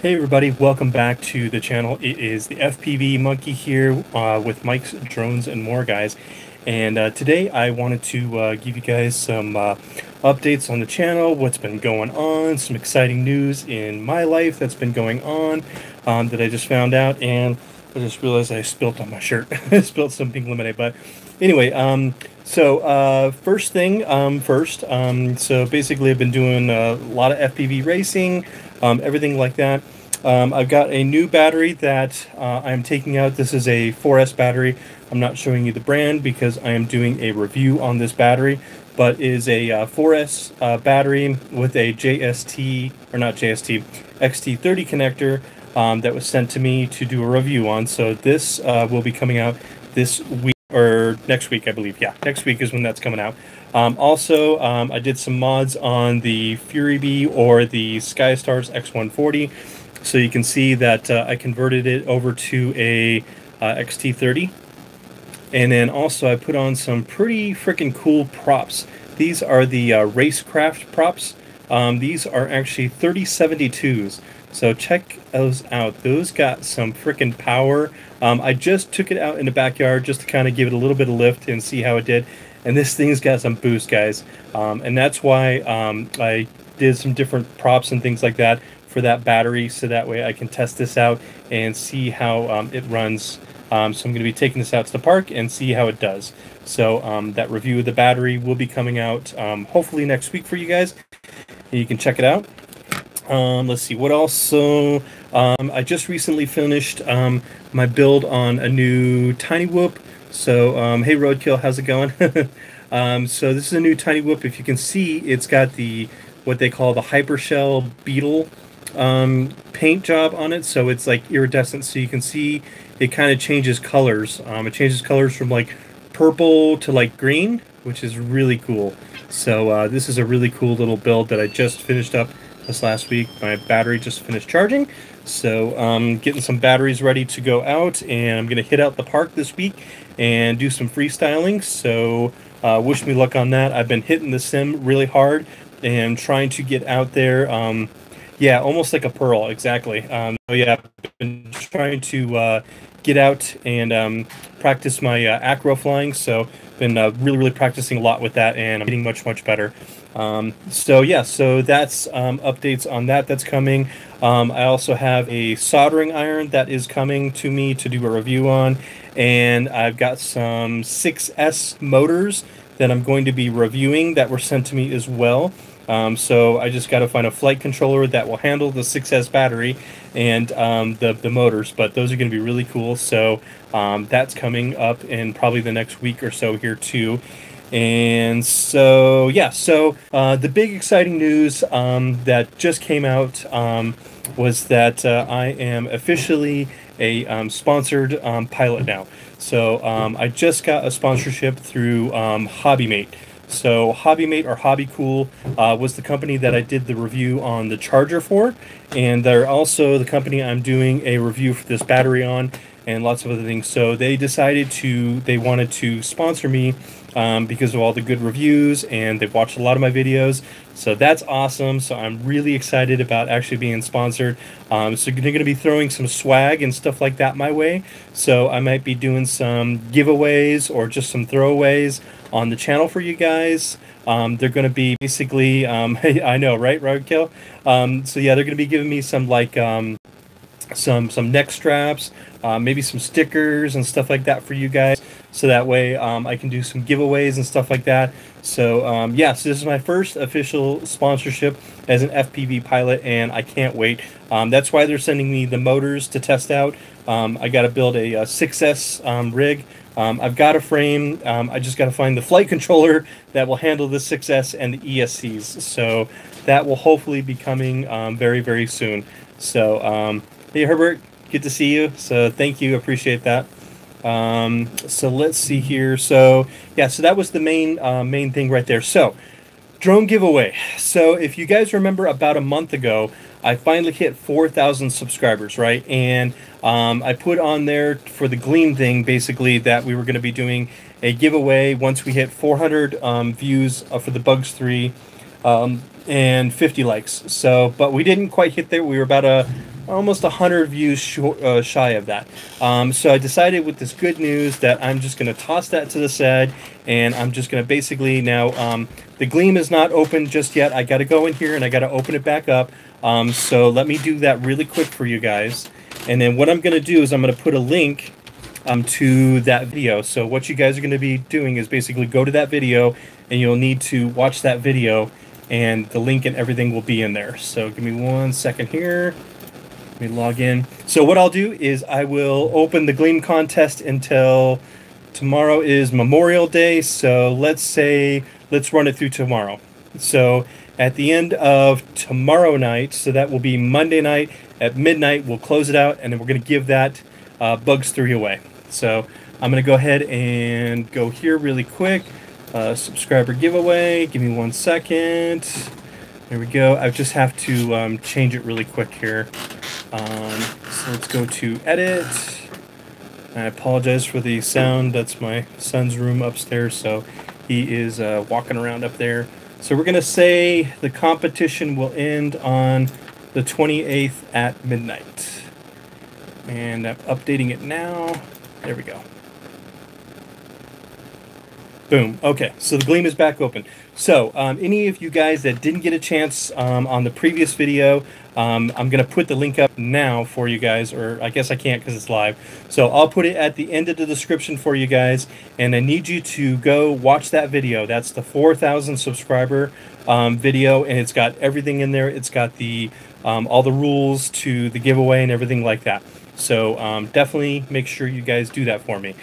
Hey everybody, welcome back to the channel. It is the FPV Monkey here with Mike's Drones and More, guys. And today I wanted to give you guys some updates on the channel, what's been going on, some exciting news in my life that's been going on that I just found out, and I just realized I spilt on my shirt. I spilt some pink lemonade, but anyway, first thing first, so basically I've been doing a lot of FPV racing, everything like that. I've got a new battery that I'm taking out. This is a 4S battery. I'm not showing you the brand because I am doing a review on this battery, but it is a 4S battery with a JST, or not JST, XT30 connector that was sent to me to do a review on. So this will be coming out this week, or next week, I believe. Yeah, next week is when that's coming out. I did some mods on the Fury Bee or the SkyStars X140. So you can see that I converted it over to a XT30. And then also I put on some pretty freaking cool props. These are the Racecraft props. These are actually 3072s. So check those out. Those got some freaking power. I just took it out in the backyard just to kind of give it a little bit of lift and see how it did. And this thing's got some boost, guys. And that's why I did some different props and things like that for that battery, so that way I can test this out and see how it runs. So I'm going to be taking this out to the park and see how it does. So that review of the battery will be coming out hopefully next week for you guys. You can check it out. Let's see what else. So I just recently finished my build on a new Tiny Whoop. So hey Roadkill, how's it going? So this is a new Tiny Whoop. If you can see, it's got the what they call the Hypershell Beetle paint job on it, so it's like iridescent, so you can see it kind of changes colors. It changes colors from like purple to like green, which is really cool. So this is a really cool little build that I just finished up this last week. My battery just finished charging, so getting some batteries ready to go out, and I'm gonna hit out the park this week and do some freestyling. So wish me luck on that. I've been hitting the sim really hard and trying to get out there. Yeah, almost like a pearl, exactly. So yeah, I've been trying to get out and practice my acro flying, so been really practicing a lot with that, and I'm getting much better. So yeah, so that's updates on that that's coming. I also have a soldering iron that is coming to me to do a review on, and I've got some 6S motors that I'm going to be reviewing that were sent to me as well. So I just got to find a flight controller that will handle the 6S battery and the motors, but those are going to be really cool. So that's coming up in probably the next week or so here too. And so yeah, so the big exciting news that just came out was that I am officially a sponsored pilot now. So I just got a sponsorship through HobbyMate. So HobbyMate, or Hobby Cool, was the company that I did the review on the charger for, and they're also the company I'm doing a review for this battery on, and lots of other things. So they wanted to sponsor me because of all the good reviews, and they've watched a lot of my videos. So that's awesome. So I'm really excited about actually being sponsored. So they're going to be throwing some swag and stuff like that my way. So I might be doing some giveaways or just some throwaways on the channel for you guys. They're going to be basically, I know, right, Roadkill? So yeah, they're going to be giving me some like some neck straps, maybe some stickers and stuff like that for you guys, so that way I can do some giveaways and stuff like that. So yeah, so this is my first official sponsorship as an FPV pilot, and I can't wait. That's why they're sending me the motors to test out. I got to build a 6S rig. I've got a frame. I just got to find the flight controller that will handle the 6S and the ESCs. So that will hopefully be coming very soon. So hey Herbert, good to see you. So thank you, appreciate that. So let's see here. So yeah, so that was the main thing right there. So drone giveaway. So if you guys remember, about a month ago, I finally hit 4,000 subscribers, right? And I put on there for the Gleam thing, basically, that we were going to be doing a giveaway once we hit 400 views for the Bugs 3 and 50 likes. So, but we didn't quite hit there. We were about almost 100 views shy of that. So I decided with this good news that I'm just going to toss that to the side, and I'm just going to basically now, the Gleam is not open just yet. I got to go in here and I got to open it back up. So let me do that really quick for you guys. And then what I'm going to do is I'm going to put a link to that video. So what you guys are going to be doing is basically go to that video, and you'll need to watch that video, and the link and everything will be in there. So give me 1 second here. Let me log in. So what I'll do is I will open the Gleam contest until tomorrow is Memorial Day. So let's run it through tomorrow. So at the end of tomorrow night, so that will be Monday night at midnight, we'll close it out, and then we're going to give that Bugs 3 away. So I'm going to go ahead and go here really quick. Subscriber giveaway. Give me 1 second. There we go. I just have to change it really quick here. So let's go to edit. I apologize for the sound. That's my son's room upstairs, so he is walking around up there. So we're going to say the competition will end on the 28th at midnight. And I'm updating it now. There we go. Boom. Okay, so the Gleam is back open. So any of you guys that didn't get a chance on the previous video, I'm going to put the link up now for you guys, or I guess I can't because it's live. So I'll put it at the end of the description for you guys, and I need you to go watch that video. That's the 4,000 subscriber video, and it's got everything in there. It's got the all the rules to the giveaway and everything like that. So definitely make sure you guys do that for me,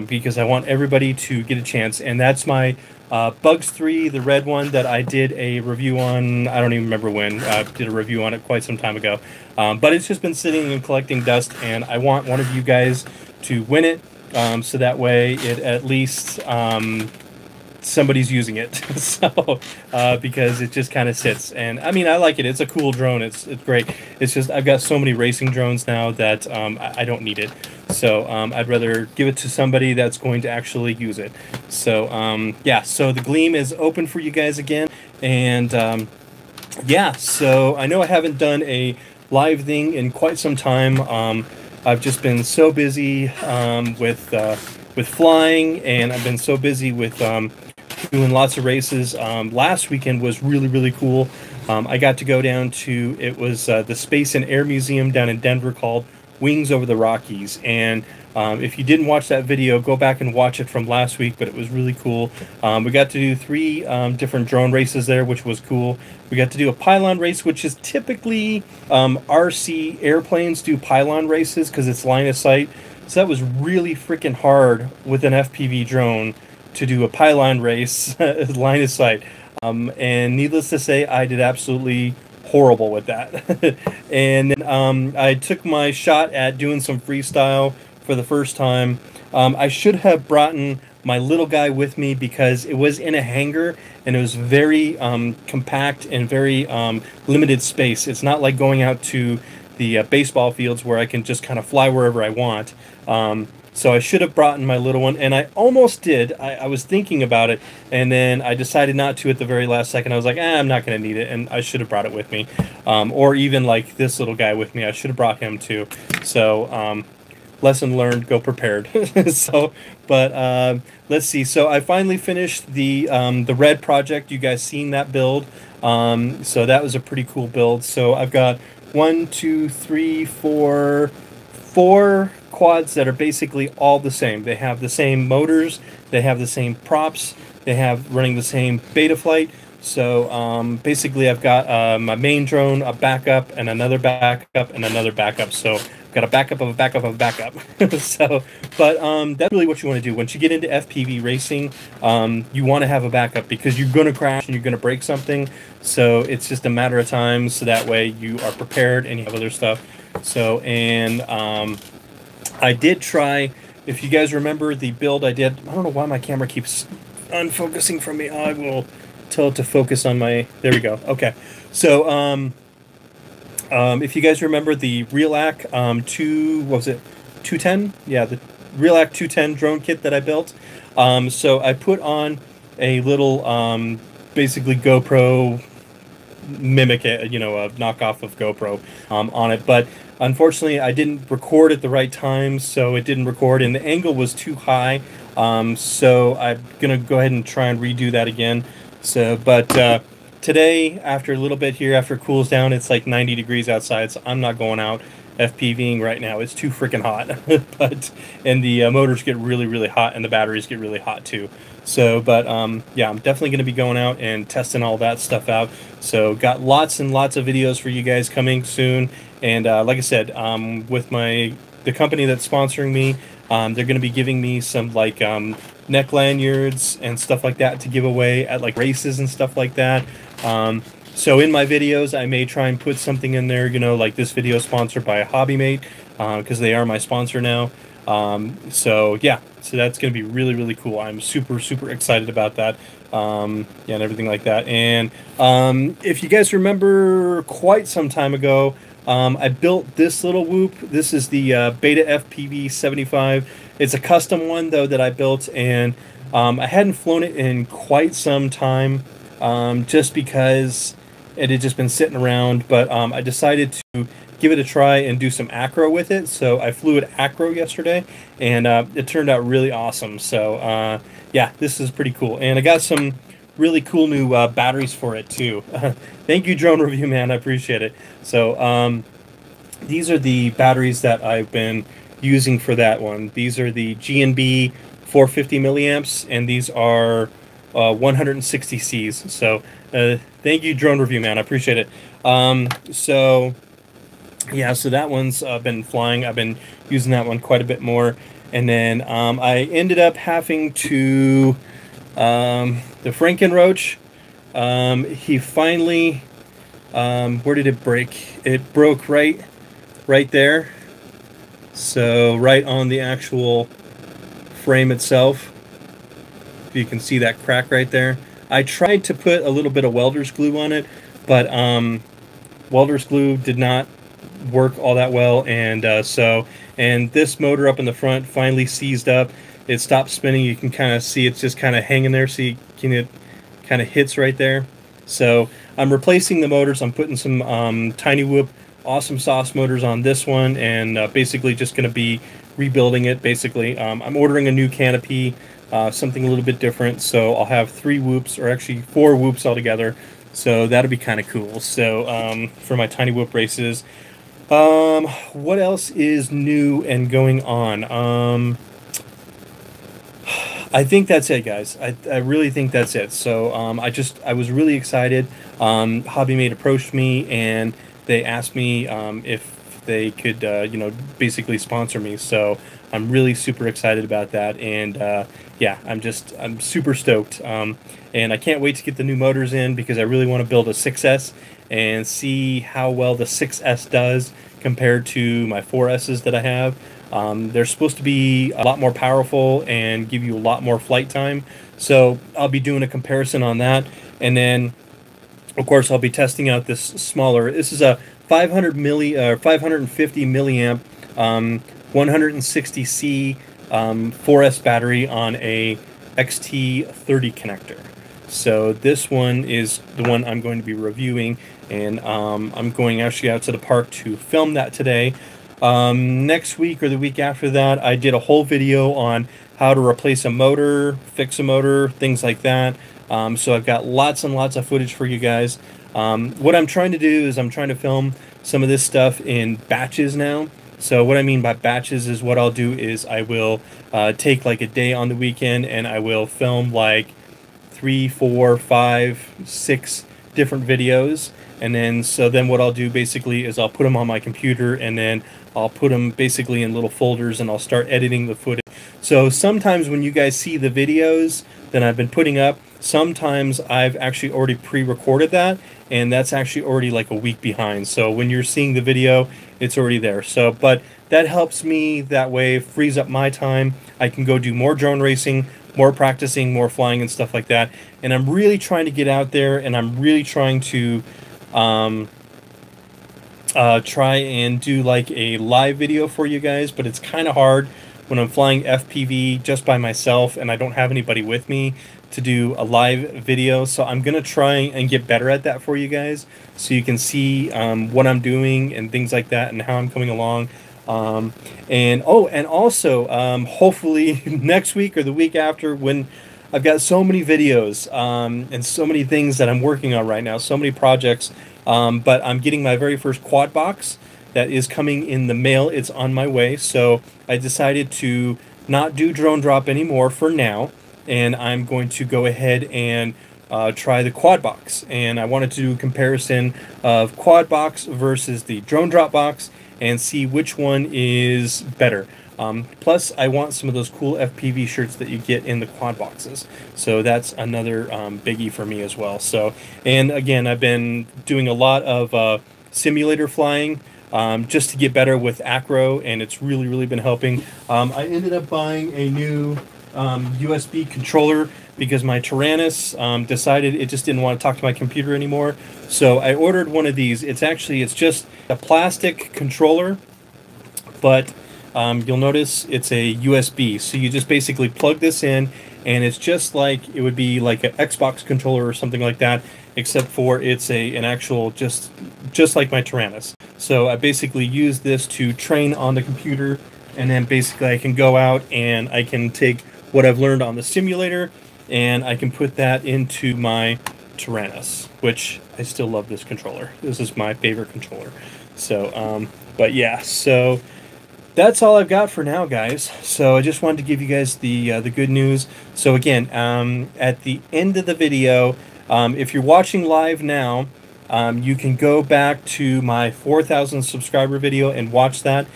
because I want everybody to get a chance. And that's my Bugs 3, the red one that I did a review on. I don't even remember when. I did a review on it quite some time ago. But it's just been sitting and collecting dust, and I want one of you guys to win it, so that way it at least somebody's using it. So because it just kind of sits, and I mean, I like it. It's a cool drone. It's great. It's just I've got so many racing drones now that I don't need it. So I'd rather give it to somebody that's going to actually use it. So yeah, so the Gleam is open for you guys again, and yeah, so I know I haven't done a live thing in quite some time. I've just been so busy with flying, and I've been so busy with doing lots of races. Last weekend was really cool. I got to go down to, it was the Space and Air Museum down in Denver called Wings Over the Rockies, and if you didn't watch that video, go back and watch it from last week, but it was really cool. We got to do 3 different drone races there, which was cool. We got to do a pylon race, which is typically RC airplanes do pylon races because it's line of sight. So that was really freaking hard with an FPV drone to do a pylon race line of sight. And needless to say, I did absolutely horrible with that. And then I took my shot at doing some freestyle for the first time. I should have brought my little guy with me because it was in a hangar and it was very compact and very limited space. It's not like going out to the baseball fields where I can just kind of fly wherever I want. So I should have brought in my little one, and I almost did. I was thinking about it, and then I decided not to at the very last second. I was like, I'm not going to need it, and I should have brought it with me. Or even like this little guy with me, I should have brought him too. So lesson learned, go prepared. So, but let's see. So I finally finished the red project. You guys seen that build? So that was a pretty cool build. So I've got 1, 2, 3, 4 quads that are basically all the same. They have the same motors, they have the same props, they have running the same Betaflight. So basically I've got my main drone, a backup, and another backup, and another backup. So I've got a backup of a backup of a backup. So, but that's really what you want to do. Once you get into FPV racing, you want to have a backup because you're going to crash and you're going to break something. So it's just a matter of time, so that way you are prepared and you have other stuff. So, and I did try, if you guys remember the build I did, I don't know why my camera keeps unfocusing from me. I will tell it to focus on my, there we go. Okay. So, if you guys remember the Relac 210? Yeah, the Relac 210 drone kit that I built. So I put on a little, basically GoPro mimic it, you know, a knockoff of GoPro on it. But unfortunately, I didn't record at the right time, so it didn't record, and the angle was too high. So I'm gonna go ahead and try and redo that again. So, but today, after a little bit here, after it cools down, it's like 90 degrees outside, so I'm not going out FPVing right now. It's too freaking hot. But and the motors get really, really hot, and the batteries get really hot too. So, but yeah, I'm definitely going to be going out and testing all that stuff out. So, got lots and lots of videos for you guys coming soon. And like I said, with the company that's sponsoring me, they're going to be giving me some like neck lanyards and stuff like that to give away at like races and stuff like that. So in my videos, I may try and put something in there, you know, like this video sponsored by a hobby mate, because they are my sponsor now. So yeah, so that's going to be really, really cool. I'm super, super excited about that. Yeah, and everything like that. And if you guys remember quite some time ago, I built this little whoop. This is the Beta FPV 75. It's a custom one, though, that I built, and I hadn't flown it in quite some time, just because it had just been sitting around. But I decided to give it a try and do some acro with it. So I flew it acro yesterday, and it turned out really awesome. So yeah, this is pretty cool. And I got some really cool new batteries for it too. Thank you, Drone Review Man. I appreciate it. So these are the batteries that I've been using for that one. These are the GNB 450 milliamps, and these are 160 Cs. So thank you, Drone Review Man. I appreciate it. So yeah, so that one's been flying. I've been using that one quite a bit more. And then I ended up having to the Frankenroach. He finally, where did it break? It broke right there. So right on the actual frame itself. If you can see that crack right there. I tried to put a little bit of welder's glue on it, but welder's glue did not work all that well, and and this motor up in the front finally seized up. It stopped spinning. You can kind of see it's just kind of hanging there. See, it kind of hits right there. So I'm replacing the motors. I'm putting some Tiny Whoop Awesome Sauce motors on this one, and basically just going to be rebuilding it. Basically, I'm ordering a new canopy, something a little bit different. So I'll have 3 whoops, or actually 4 whoops altogether. So that'll be kind of cool. So for my Tiny Whoop races. What else is new and going on? I think that's it, guys. I really think that's it. So I was really excited. HobbyMate approached me, and they asked me if they could you know, basically sponsor me. So I'm really super excited about that, and yeah, I'm super stoked. And I can't wait to get the new motors in, because I really want to build a 6S and see how well the 6S does compared to my 4S's that I have. They're supposed to be a lot more powerful and give you a lot more flight time. So I'll be doing a comparison on that. And then, of course, I'll be testing out this smaller. This is a 550 milliamp 160C 4S battery on a XT30 connector. So this one is the one I'm going to be reviewing, and I'm going actually out to the park to film that today. Next week or the week after that, I did a whole video on how to replace a motor, fix a motor, things like that. So I've got lots and lots of footage for you guys. What I'm trying to do is I'm trying to film some of this stuff in batches now. So what I mean by batches is, what I'll do is I will take like a day on the weekend, and I will film like 3, 4, 5, 6 different videos. And then what I'll do basically is I'll put them on my computer, and then I'll put them basically in little folders, and I'll start editing the footage. So sometimes when you guys see the videos that I've been putting up, sometimes I've actually already pre-recorded that, and that's actually already like a week behind. So when you're seeing the video, it's already there. So, but that helps me that way, frees up my time. I can go do more drone racing, more practicing, more flying and stuff like that. And I'm really trying to get out there, and I'm really trying to try and do like a live video for you guys, but it's kind of hard when I'm flying FPV just by myself and I don't have anybody with me to do a live video. So I'm gonna try and get better at that for you guys, so you can see what I'm doing and things like that and how I'm coming along. And also hopefully next week or the week after, when I've got so many videos and so many things that I'm working on right now, so many projects, but I'm getting my very first quad box that is coming in the mail. It's on my way, so I decided to not do drone drop anymore for now, and I'm going to go ahead and try the quad box. And I wanted to do a comparison of quad box versus the drone drop box and see which one is better. Plus, I want some of those cool FPV shirts that you get in the quad boxes. So that's another biggie for me as well. So, and again, I've been doing a lot of simulator flying just to get better with acro, and it's really been helping. I ended up buying a new USB controller because my Tyrannus decided it just didn't want to talk to my computer anymore. So I ordered one of these. It's just a plastic controller, but you'll notice it's a USB. So you just basically plug this in, and it's just like it would be like an Xbox controller or something like that, except for it's an actual just like my Tyrannus. So I basically use this to train on the computer, and then basically I can go out and I can take what I've learned on the simulator and I can put that into my Tyrannus, which I still love this controller. This is my favorite controller. So, but yeah, so that's all I've got for now, guys. So I just wanted to give you guys the good news. So again, at the end of the video, if you're watching live now, you can go back to my 4,000 subscriber video and watch that,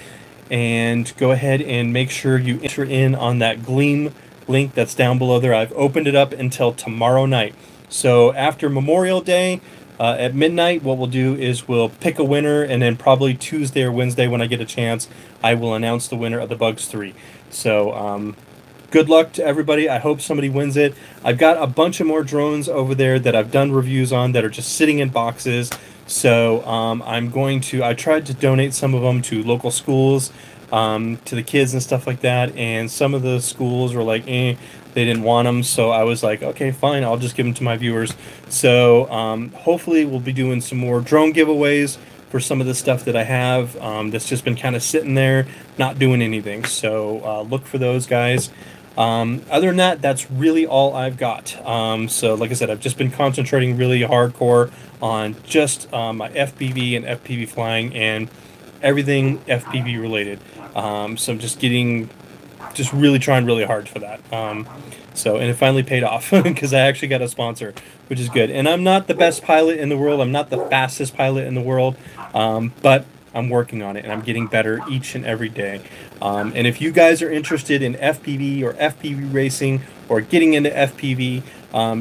and go ahead and make sure you enter in on that Gleam link that's down below there. I've opened it up until tomorrow night. So after Memorial Day at midnight, what we'll do is we'll pick a winner, and then probably Tuesday or Wednesday when I get a chance, I will announce the winner of the Bugs 3. So good luck to everybody. I hope somebody wins it. I've got a bunch of more drones over there that I've done reviews on that are just sitting in boxes. So I tried to donate some of them to local schools, to the kids and stuff like that, and some of the schools were like, they didn't want them, so I was like, okay, fine, I'll just give them to my viewers. So hopefully we'll be doing some more drone giveaways for some of the stuff that I have that's just been kind of sitting there, not doing anything. So look for those, guys. Other than that, that's really all I've got. So like I said, I've just been concentrating really hardcore on just my FPV and FPV flying and everything FPV related. So I'm just really trying really hard for that. And it finally paid off because I actually got a sponsor, which is good. And I'm not the best pilot in the world. I'm not the fastest pilot in the world, but I'm working on it, and I'm getting better each and every day. And if you guys are interested in FPV or FPV racing or getting into FPV,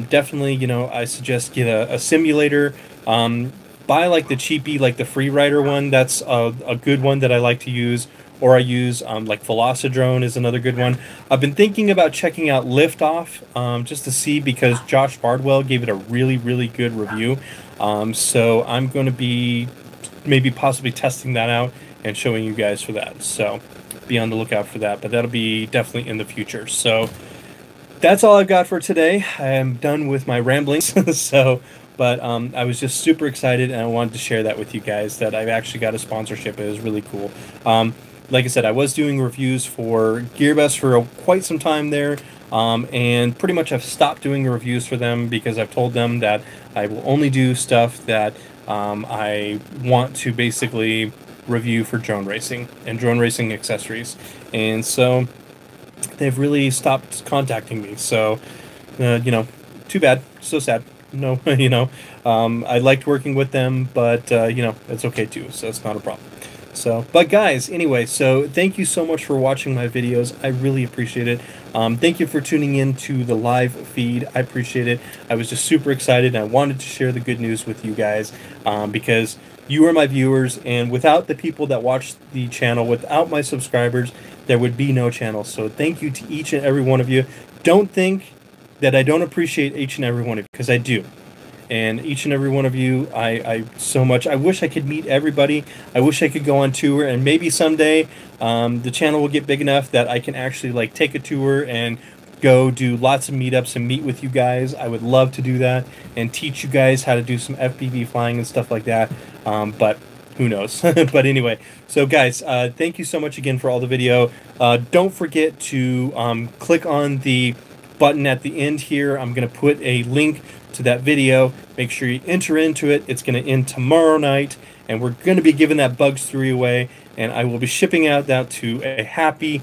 definitely, I suggest get a simulator. Buy like the cheapie, like the Freerider one. That's a good one that I like to use. Or I use like Velocidrone is another good one. I've been thinking about checking out Liftoff just to see, because Josh Bardwell gave it a really good review. So I'm going to be maybe possibly testing that out and showing you guys for that. So be on the lookout for that, but that'll be definitely in the future. So that's all I've got for today. I am done with my ramblings. But I was just super excited, and I wanted to share that with you guys, that I've actually got a sponsorship. It was really cool. Like I said, I was doing reviews for GearBest for quite some time there, and pretty much I've stopped doing reviews for them because I've told them that I will only do stuff that I want to basically review for drone racing and drone racing accessories. And so they've really stopped contacting me. So, too bad. So sad. No, I liked working with them, but, it's okay too, so it's not a problem. So, but guys, anyway, so thank you so much for watching my videos. I really appreciate it. Thank you for tuning in to the live feed. I appreciate it. I was just super excited, and I wanted to share the good news with you guys because you are my viewers, and without the people that watch the channel, without my subscribers, there would be no channel. So thank you to each and every one of you. Don't think that I don't appreciate each and every one of you, because I do. and each and every one of you, I so much. I wish I could meet everybody. I wish I could go on tour, and maybe someday the channel will get big enough that I can actually like take a tour and go do lots of meetups and meet with you guys. I would love to do that and teach you guys how to do some FPV flying and stuff like that. But who knows? But anyway, so guys, thank you so much again for all the video. Don't forget to click on the button at the end here. I'm going to put a link to that video. Make sure you enter into it. It's going to end tomorrow night, and we're going to be giving that Bugs 3 away, and I will be shipping out that to a happy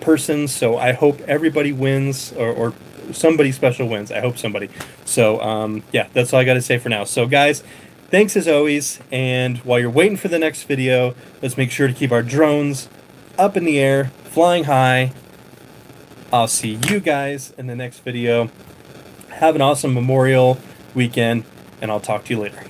person. So I hope everybody wins, or somebody special wins. I hope somebody. So yeah, that's all I got to say for now. So guys, thanks as always, and while you're waiting for the next video, let's make sure to keep our drones up in the air, flying high. I'll see you guys in the next video. Have an awesome Memorial weekend, and I'll talk to you later.